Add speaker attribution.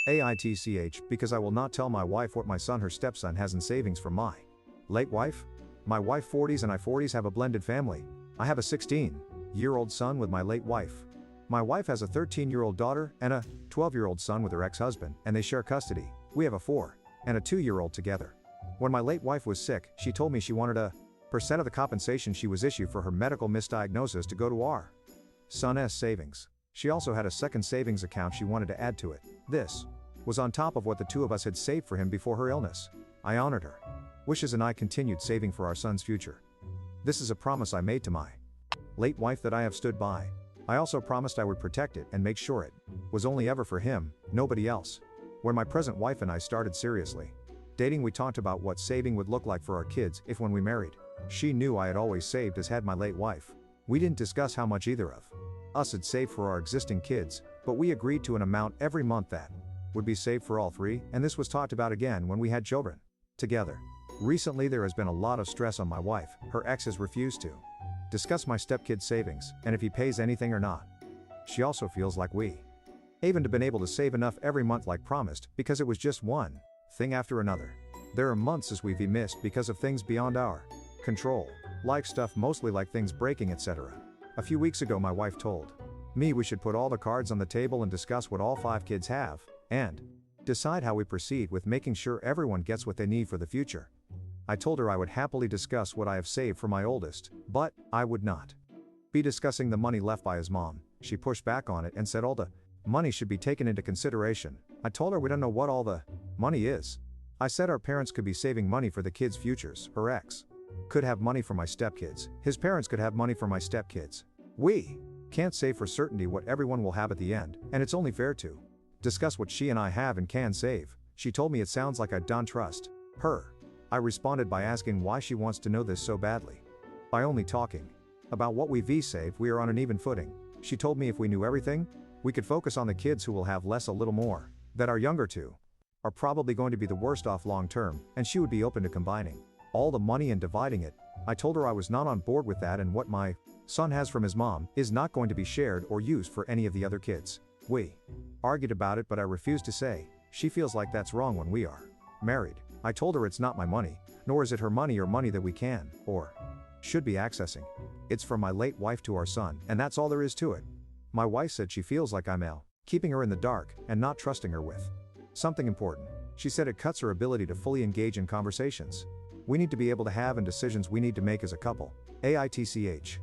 Speaker 1: AITCH, because I will not tell my wife what my son, her stepson, has in savings from my late wife. My wife 40s and I 40s have a blended family. I have a 16-year-old son with my late wife. My wife has a 13-year-old daughter and a 12-year-old son with her ex-husband, and they share custody. We have a 4 and a 2-year-old together. When my late wife was sick, she told me she wanted a percent of the compensation she was issued for her medical misdiagnosis to go to our son's savings. She also had a second savings account she wanted to add to it. This was on top of what the two of us had saved for him before her illness. I honored her wishes and I continued saving for our son's future. This is a promise I made to my late wife that I have stood by. I also promised I would protect it and make sure it was only ever for him, nobody else. When my present wife and I started seriously dating, we talked about what saving would look like for our kids if when we married. She knew I had always saved, as had my late wife. We didn't discuss how much either of us had saved for our existing kids, but we agreed to an amount every month that would be saved for all three, and this was talked about again when we had children together. Recently there has been a lot of stress on my wife. Her ex has refused to discuss my stepkid's savings, and if he pays anything or not. She also feels like we haven't been able to save enough every month like promised, because it was just one thing after another. There are months as we've missed because of things beyond our control, like stuff mostly like things breaking, etc. A few weeks ago my wife told me we should put all the cards on the table and discuss what all 5 kids have, and decide how we proceed with making sure everyone gets what they need for the future. I told her I would happily discuss what I have saved for my oldest, but I would not be discussing the money left by his mom. She pushed back on it and said all the money should be taken into consideration. I told her we don't know what all the money is. I said our parents could be saving money for the kids' futures. Her ex could have money for my stepkids. His parents could have money for my stepkids. We can't say for certainty what everyone will have at the end, and it's only fair to discuss what she and I have and can save. She told me it sounds like I don't trust her. I responded by asking why she wants to know this so badly. By only talking about what we've saved, we are on an even footing. She told me if we knew everything, we could focus on the kids who will have less a little more, that our younger two are probably going to be the worst off long term, and she would be open to combining all the money and dividing it. I told her I was not on board with that, and what my son has from his mom is not going to be shared or used for any of the other kids. We argued about it, but I refused to say. She feels like that's wrong when we are married. I told her it's not my money, nor is it her money or money that we can, or should be accessing. It's from my late wife to our son, and that's all there is to it. My wife said she feels like I'm keeping her in the dark, and not trusting her with something important. She said it cuts her ability to fully engage in conversations we need to be able to have and decisions we need to make as a couple. AITCH.